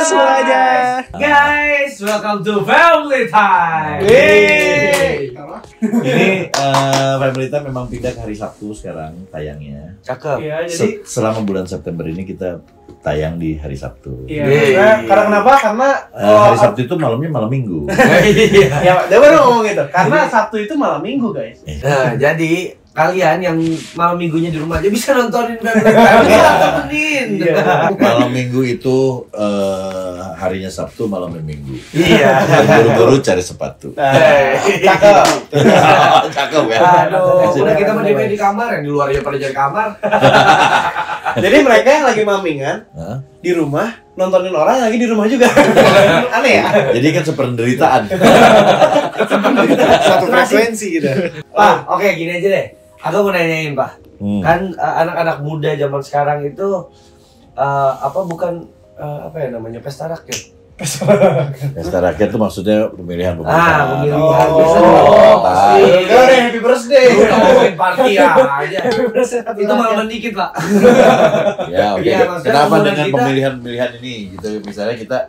semuanya. Guys, welcome to Family Time. Ini Family Time memang pindah ke hari Sabtu sekarang tayangnya. Cakep. Iya, jadi Selama bulan September ini kita tayang di hari Sabtu. iya. Karena kenapa? Karena Hari Sabtu itu malamnya malam Minggu. ya, dia baru ngomong gitu. Karena Sabtu itu malam Minggu, guys. Nah, jadi kalian yang malam minggunya di rumah aja bisa nontonin Family Time. Temenin. Malam Minggu itu harinya Sabtu, malamnya Minggu. Iya. Dan buru-buru cari sepatu. Cakep. Cakep ya. Aduh, udah kita mendingan di kamar, yang di luar aja pada jadi kamar. Jadi mereka yang lagi mamingan Hah? di rumah nontonin orang yang lagi di rumah juga. Aneh ya? Jadi kan sependeritaan. Satu frekuensi gitu. Pak, oke gini aja deh. Aku mau nanyain Pak. Kan Hmm. anak-anak muda zaman sekarang itu bukan apa ya namanya, pesta rakyat. Pesta rakyat itu maksudnya pemilihan pemerintahan. Pemilihan. Udah happy birthday. Lu ngomongin party aja. Itu malah dikit Pak. Ya oke. Iya, maksudnya Kenapa kemudian dengan kita- pemilihan ini gitu? Misalnya kita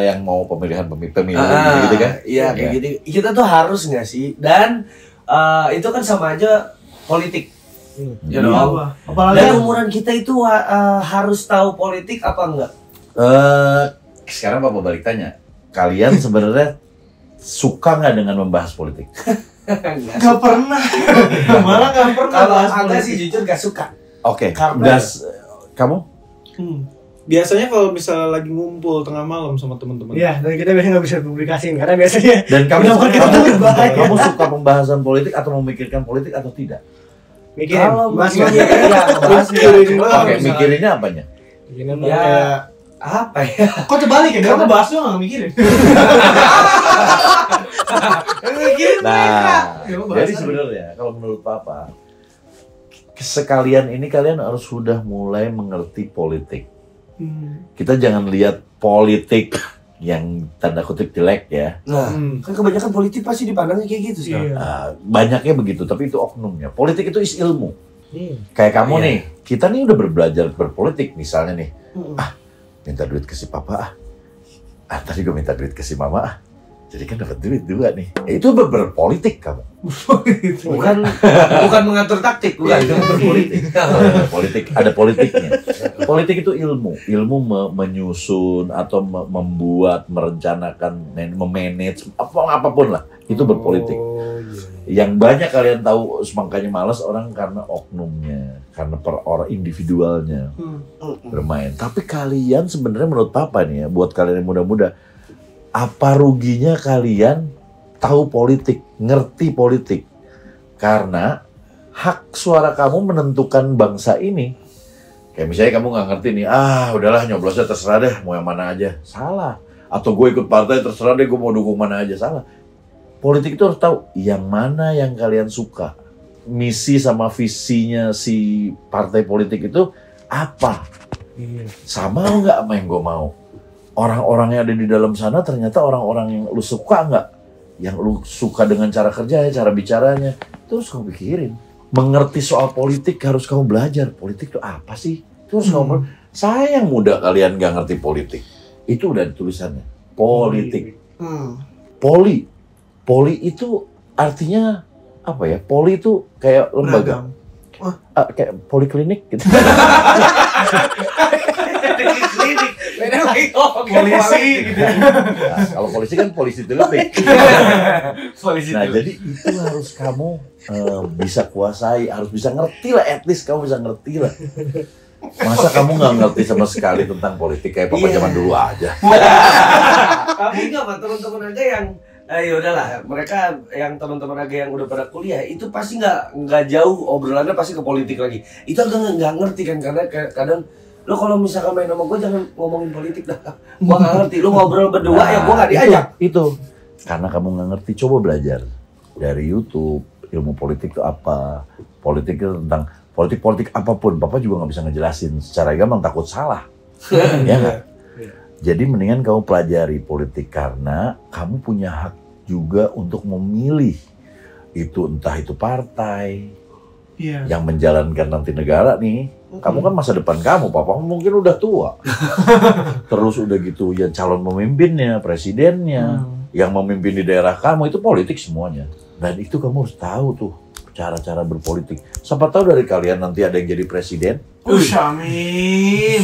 yang mau pemilihan pemilu gitu kan? Iya kayak Ya. gitu. Kita tuh harus nggak sih? Dan itu kan sama aja politik. Ya Hmm. dong. Apalagi Dan umuran kita itu harus tahu politik apa enggak? Sekarang Bapak balik tanya, kalian sebenarnya suka nggak dengan membahas politik? Gak pernah. Malah gak pernah Kalau bahas Anda politik. sih jujur gak suka. Oke, Karena- kamu? Biasanya kalau misalnya lagi ngumpul tengah malam sama teman-teman. Iya, dan kita biasanya nggak bisa publikasiin karena biasanya Dan kamu, Kenapa kita tuh berbahaya? kamu suka pembahasan politik atau memikirkan politik atau tidak? mikirin. Kalau Mas mikirin, ya, bahas mikirin. Oke, mikirinnya apanya? Mikirin Ya. kayak apa ya? kok terbalik ya? Kamu bahas doang nggak mikirin. Nah, Ya, jadi bahasan. sebenarnya kalau menurut Papa, sekalian ini kalian harus sudah mulai mengerti politik. Kita jangan lihat politik yang tanda kutip jelek ya. Nah, kan kebanyakan politik pasti dipandangnya kayak gitu sekarang. Banyaknya begitu, tapi itu oknumnya. Politik itu is ilmu. Kayak kamu Iya. nih, kita nih udah belajar berpolitik misalnya nih. Minta duit ke si papa tadi gue minta duit ke si mama jadi kan dapat duit dua nih. Itu berpolitik kamu. Bukan mengatur taktik, bukan. Itu berpolitik. Politik ada politiknya. Politik itu ilmu menyusun atau membuat, merencanakan, memanage apapun lah. Itu berpolitik. Yang banyak kalian tahu makanya malas orang karena oknumnya, karena per orang individualnya bermain. Tapi kalian sebenarnya menurut Papa nih ya, buat kalian yang muda-muda, apa ruginya kalian tahu politik, ngerti politik? Karena hak suara kamu menentukan bangsa ini. Kayak misalnya kamu nggak ngerti nih, udahlah nyoblosnya terserah deh, mau yang mana aja. Salah. Atau gue ikut partai terserah deh, gue mau dukung mana aja. Salah. Politik itu harus tahu yang mana yang kalian suka. Misi sama visinya si partai politik itu apa? Sama nggak sama yang gue mau? Orang-orang yang ada di dalam sana ternyata orang-orang yang lu suka nggak? Yang lu suka dengan cara kerjanya, cara bicaranya. Terus kamu pikirin. Mengerti soal politik harus kamu belajar. Politik itu apa sih? Terus kamu, sayang muda kalian nggak ngerti politik. Itu udah tulisannya. Politik. Poli itu artinya apa ya? Poli itu kayak lembaga. Kayak poliklinik gitu. polisi gitu. Nah, kalau polisi kan polisi delik. Nah, jadi itu harus kamu bisa kuasai, harus bisa ngerti lah, at least kamu bisa ngerti lah. Masa kamu nggak ngerti sama sekali tentang politik kayak Papa zaman dulu aja? Tapi enggak Pak, teman-teman aja yang ya udahlah, mereka yang teman-teman aja yang udah pada kuliah itu pasti nggak jauh obrolannya pasti ke politik lagi. Itu agak nggak ngerti kan, karena kadang lo kalau misalkan main sama gue jangan ngomongin politik dah. Gua nggak ngerti. Lo ngobrol berdua ya gua nggak diajak. Itu karena kamu nggak ngerti, coba belajar dari YouTube ilmu politik itu apa. Politik itu tentang politik apapun. Papa juga nggak bisa ngejelasin secara gampang, takut salah. Ya nggak? Jadi mendingan kamu pelajari politik karena kamu punya hak juga untuk memilih itu, entah itu partai, Iya. yang menjalankan nanti negara nih. Kamu kan masa depan kamu, papa mungkin udah tua. Terus udah gitu ya calon pemimpinnya, presidennya, yang memimpin di daerah kamu itu politik semuanya. Dan itu kamu harus tahu tuh cara-cara berpolitik. Siapa tahu dari kalian nanti ada yang jadi presiden. Amin.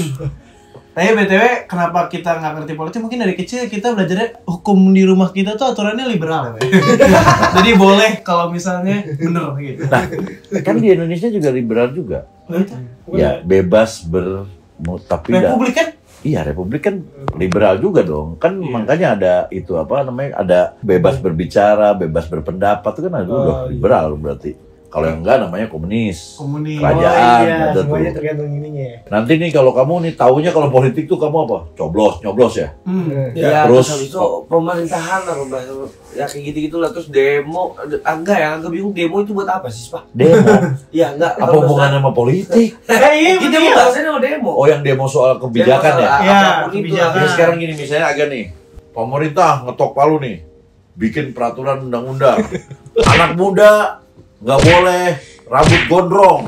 Tapi BTW, kenapa kita nggak ngerti politik? Mungkin dari kecil kita belajarnya hukum di rumah kita tuh aturannya liberal ya, Pak. Jadi boleh kalau misalnya bener gitu. Nah, kan di Indonesia juga liberal juga. Ya, bebas tapi Republik kan? Iya, Republik kan liberal juga dong. Kan makanya ada itu apa namanya? Ada bebas berbicara, bebas berpendapat itu kan udah liberal berarti. Kalau yang enggak namanya komunis. Kerajaan ada tuh. Semuanya tergantung ininya. Nanti nih kalau kamu nih taunya kalau politik tuh kamu apa? Nyoblos ya. Ya, Terus terus itu pemerintahan lah, ya kayak gitu-gitu lah. Terus demo, enggak ya, agak bingung demo itu buat apa sih, Pak? demo. Ya enggak. Apa hubungannya sama politik? Kita demo bahasanya sama demo. Oh, yang demo soal kebijakan ya? Iya, Apapun itu. kebijakan. Jadi sekarang gini misalnya agak nih, pemerintah ngetok palu nih, bikin peraturan undang-undang. Anak muda nggak boleh rambut gondrong.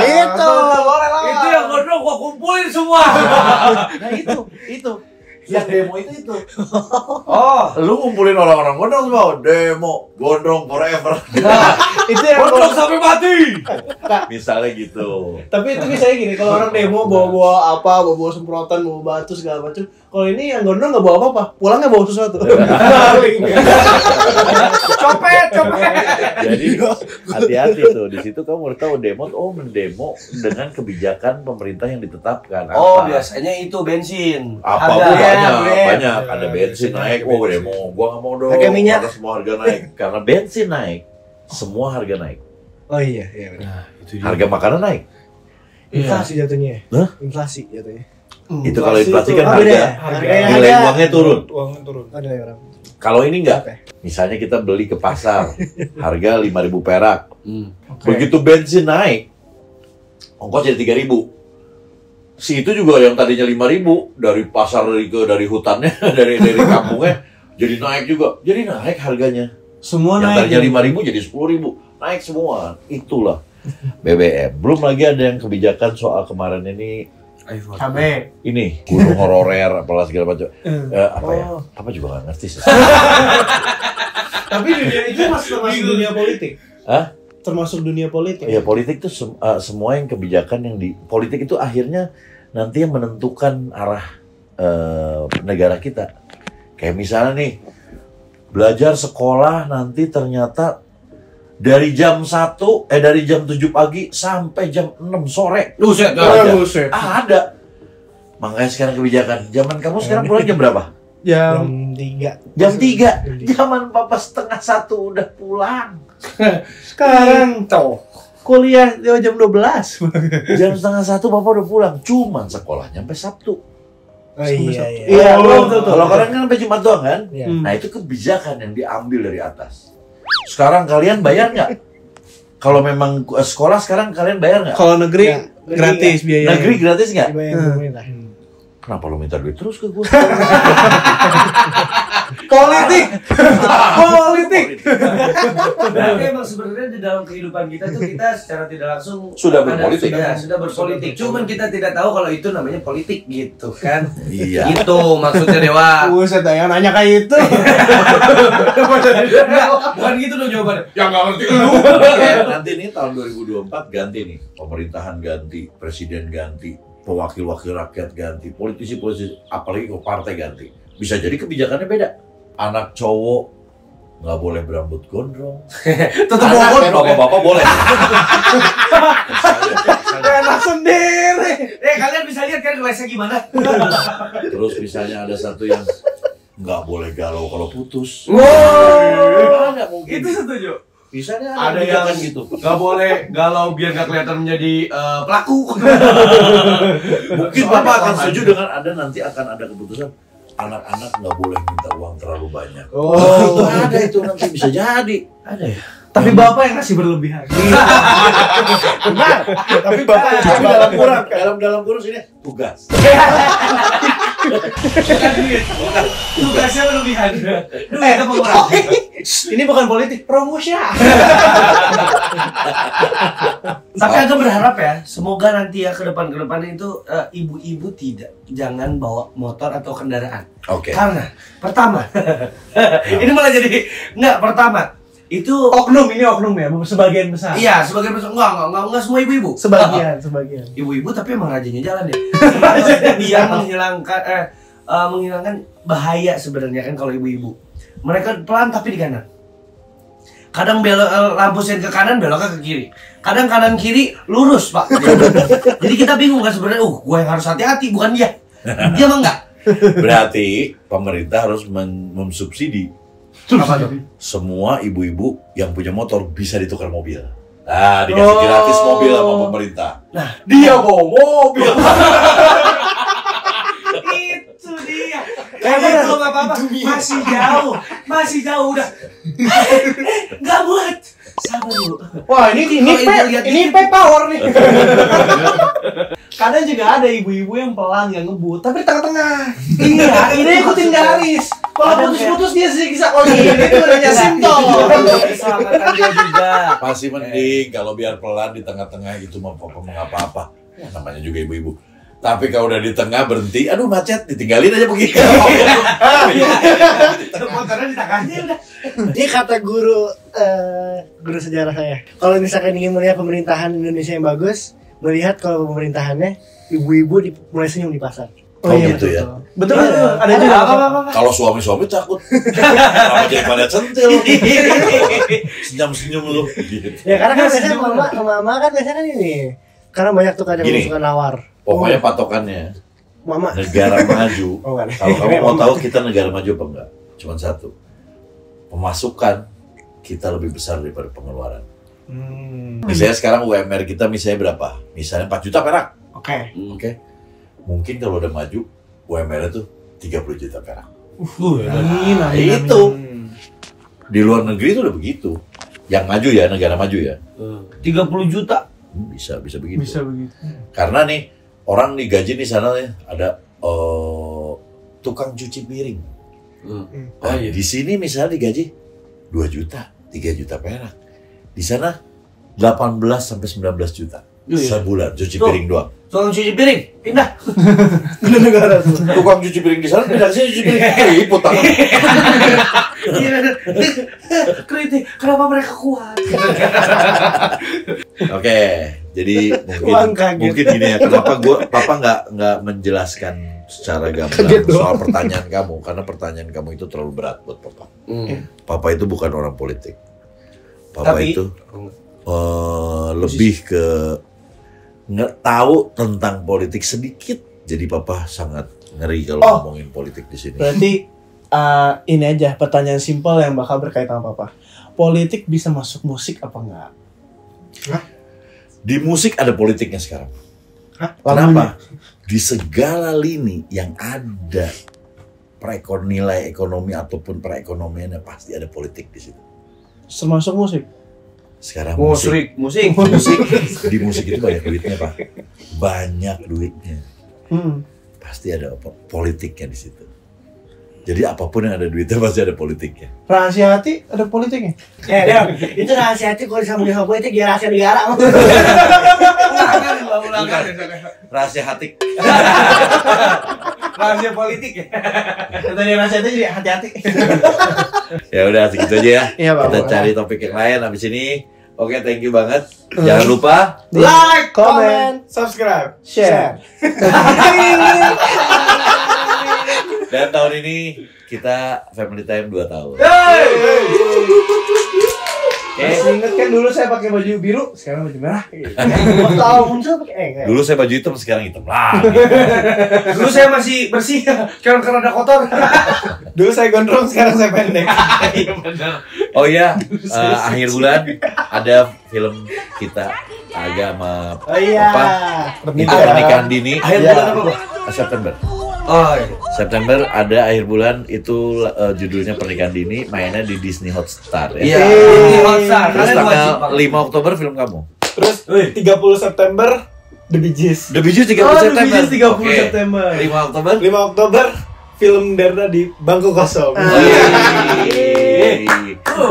Itu. Itu yang gondrong gua kumpulin semua. Nah itu. Yang demo itu. Oh, Lu ngumpulin orang-orang gondrong semua, demo gondrong forever. Itu yang gondrong sampai mati. Misalnya gitu. Tapi itu misalnya gini, kalau orang demo bawa bawa semprotan, bawa batu segala macam. Kalau ini yang gondrong nggak bawa apa-apa, pulangnya bawa sesuatu. Copet. Jadi hati-hati tuh di situ kamu harus tahu demo mendemo dengan kebijakan pemerintah yang ditetapkan. Oh, Apa? biasanya itu bensin. Apa banyak ada bensin naik, demo gua nggak mau dong. Harga minyak. Karena semua harga naik, karena bensin naik, semua harga naik. Oh iya benar. Nah, itu Harga makanan naik. Inflasi jatuhnya. Hah? Inflasi jatuhnya. Itu kalau inflasi kan Oh, beda harga ya? nilai uangnya turun. Uangnya turun. Ada ya orang. Kalau ini enggak, Oke. misalnya kita beli ke pasar, harga 5.000 perak. Oke. Begitu bensin naik, ongkos jadi 3.000. Si itu juga yang tadinya 5.000 dari pasar dari hutannya dari kampungnya jadi naik juga. Jadi naik harganya. Semua Yang naik. tadinya 5.000 jadi 10.000. Naik semua. Itulah BBM. Belum lagi ada yang kebijakan soal kemarin ini Cabe. ini gunung hororer apalah segala macam. Apa ya? Apa juga nggak ngerti sih. Tapi dunia itu termasuk dunia politik. Hah? Termasuk dunia politik. Ya politik itu semua yang kebijakan yang di politik itu akhirnya nanti yang menentukan arah negara kita. Kayak misalnya nih belajar sekolah nanti ternyata dari jam 7 pagi sampai jam 6 sore. Buset, Buset. Ada. Makanya sekarang kebijakan. Zaman kamu sekarang pulang jam berapa? Jam 3. Jam 3. Zaman papa 12:30 udah pulang. Sekarang kuliah jam 12. Jam 12:30 papa udah pulang. Cuman sekolahnya sampai Sabtu. Oh iya. Iya, betul. kalau kalian kan sampai Jumat doang kan? Iya. Nah itu kebijakan yang diambil dari atas. Sekarang kalian bayar nggak? Kalau memang sekolah sekarang kalian bayar nggak? Kalau negeri Ya, gratis biaya. Negeri gratis nggak? Dibayar pemerintah. Kenapa lo minta duit terus ke gue? Politik. Tapi emang sebenarnya di dalam kehidupan kita tuh kita secara tidak langsung Sudah berpolitik. Sudah berpolitik. Cuman kita tidak tahu kalau itu namanya politik gitu kan. Iya. Gitu maksudnya Dewa. Buset, yang nanya kayak itu. Bukan gitu dong jawabannya. Yang nggak ngerti lu. Nanti nih tahun 2024 ganti nih, pemerintahan ganti, presiden ganti, pewakil-wakil rakyat ganti, politisi-politisi, apalagi ke partai ganti. Bisa jadi kebijakannya beda. Anak cowok nggak boleh berambut gondrong. Tetap Anak bapak-bapak boleh. Enak sendiri. Kalian bisa lihat kan kelasnya gimana? Terus misalnya ada satu yang nggak boleh galau kalau putus. Wow. Ada mungkin. Itu setuju. Misalnya Ada kebijakan yang gitu. nggak boleh galau biar nggak kelihatan menjadi pelaku. Mungkin bapak akan setuju dengan nanti akan ada keputusan anak-anak nggak boleh minta uang terlalu banyak. Oh. Ada itu nanti bisa jadi. Ada ya. Tapi bapak yang kasih berlebihan. Benar. Tapi bapak dalam kurang. Dalam kurus ini tugas. Bukan duit. Tugasnya berlebihan. Duit apa kurang? Ini bukan politik, promosi ya. Tapi agak berharap ya, semoga nanti ya ke depan itu ibu-ibu jangan bawa motor atau kendaraan. Oke. Karena pertama, ini malah jadi pertama itu Oknum ya, sebagian besar. iya sebagian besar enggak semua ibu-ibu. Sebagian. Ibu-ibu tapi emang rajinnya jalan deh. Dia menghilangkan bahaya sebenarnya kan kalau ibu-ibu. Mereka pelan tapi di kanan. Kadang belok lampu sen ke kanan, beloknya ke kiri. Kadang kanan kiri lurus, Pak. Jadi kita bingung kan sebenarnya, gue yang harus hati-hati bukan dia. Dia mah enggak. Berarti pemerintah harus mensubsidi Apa tuh? semua ibu-ibu yang punya motor bisa ditukar mobil. Nah, dikasih gratis mobil sama pemerintah. Nah, Dia bawa mobil. itu dia. Kayaknya kalau nggak apa-apa, masih jauh udah. Nggak buat. Sabar dulu. Wah, ini Kalau lihat power nih. Kadang juga ada ibu-ibu yang pelan nggak ngebut, tapi di tengah-tengah. Iya, ini ikutin garis. Kalau putus-putus dia bisa kalau ini itu udah simptom. Keselamatan dia juga. Pasti mending kalau biar pelan di tengah-tengah itu mau apa-apa. Ya, namanya juga ibu-ibu. Tapi kalau udah di tengah berhenti, aduh macet, ditinggalin aja begini. Motornya di tengahnya udah. Ini kata guru sejarah saya. Kalau misalkan ingin melihat pemerintahan Indonesia yang bagus, melihat kalau pemerintahannya ibu-ibu mulai senyum di pasar. Oh, gitu ya. Betul. Ada juga apa? Kalau suami-suami takut. Kenapa jadi pada centil? Senyum-senyum lu. Gitu. Ya karena kan biasanya mama kan biasanya kan ini. Karena banyak tuh kadang Gini. suka nawar. Pokoknya patokannya Mama. negara maju. Oh, kan. Kalau kamu mau tahu kita negara maju apa enggak? Cuman satu. Pemasukan kita lebih besar daripada pengeluaran. Misalnya sekarang UMR kita misalnya berapa? Misalnya 4 juta perak. Oke. Oke. Mungkin kalau udah maju UMR itu 30 juta perak. Amin. Itu. Di luar negeri itu udah begitu. Yang maju ya, negara maju ya. 30 juta. Bisa begitu. Bisa begitu. Karena nih orang digaji di sana nih ada tukang cuci piring. Nah, iya. di sini misalnya digaji 2 juta, 3 juta perak. Di sana 18 sampai 19 juta sebulan cuci piring doang. Tukang cuci piring, pindah. Tukang cuci piring di sana pindah ke sini cuci piring. Keriput tangan. Kritik, kenapa mereka kuat? Oke, jadi Uang kaget. mungkin gini ya, kenapa papa nggak menjelaskan secara gamblang soal pertanyaan kamu, karena pertanyaan kamu itu terlalu berat buat papa. Papa itu bukan orang politik. Papa Tapi- itu lebih ke nggak tahu tentang politik sedikit. Jadi papa sangat ngeri kalau ngomongin politik di sini. Berarti ini aja pertanyaan simpel yang bakal berkaitan sama Papa. Politik bisa masuk musik apa enggak? Di musik ada politiknya sekarang. Lagunya. Kenapa? Di segala lini yang ada nilai ekonomi ataupun perekonomiannya pasti ada politik di situ. Termasuk musik. Sekarang musik di musik itu banyak duitnya, Pak. Banyak duitnya. Pasti ada politiknya di situ. Jadi apapun yang ada duitnya pasti ada politiknya. Rahasia hati ada politiknya. Dem, itu rahasia hati kalau disambung sama politik ya rahasia negara. Rahasia hati. Rahasia politik ya. Tadi rahasia hati jadi hati-hati. Ya udah segitu aja ya. Iya, Pak. Kita cari topik yang lain habis ini. Oke, thank you banget. Jangan lupa Like, comment, subscribe, share. dan tahun ini kita family time 2 tahun. Masih inget kan dulu saya pakai baju biru, sekarang baju merah. Tahu muncul pakai Dulu saya baju hitam, sekarang hitam lagi. Dulu saya masih bersih, sekarang karena ada kotor. Dulu saya gondrong, sekarang saya pendek. Oh iya, akhir bulan ada film kita agak sama Oh iya. itu pernikahan dini. Akhir bulan apa, Bang? September. Oh iya. September ada akhir bulan itu judulnya pernikahan dini, mainnya di Disney Hotstar ya. Iya. Ini Hotstar. Terus Kalian tanggal wajib, Bang. 5 Oktober film kamu. Terus 30 September The Bee Gees. The Bee Gees 30 Oh, The September. Bee Gees 30 Oke. September. 5 Oktober. 5 Oktober film Derna di bangku kosong. Wih.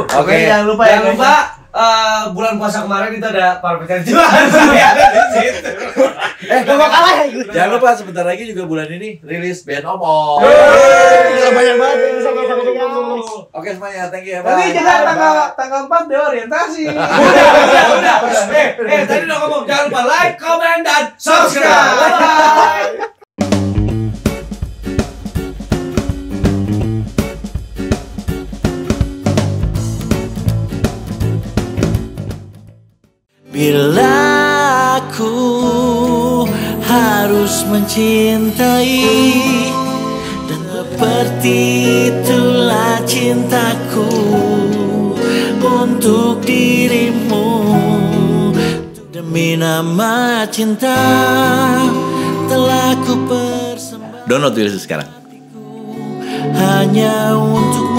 Oke, jangan lupa ya, Jangan guys. lupa bulan puasa kemarin itu ada parpetan jualan ada di situ. Gak mau kalah ya ikut. Jangan lupa sebentar lagi juga bulan ini rilis band Omong. Gila banyak banget yang bisa kita guys. Oke semuanya, thank you ya. Nanti Bye. jangan tanggal 4 deh orientasi. Udah. Tadi udah ngomong jangan lupa like, comment, dan subscribe. Bye. Bila aku harus mencintai, dan seperti itulah cintaku untuk dirimu. Demi nama cinta telah ku persembahkan. Download dulu sekarang. Hanya untuk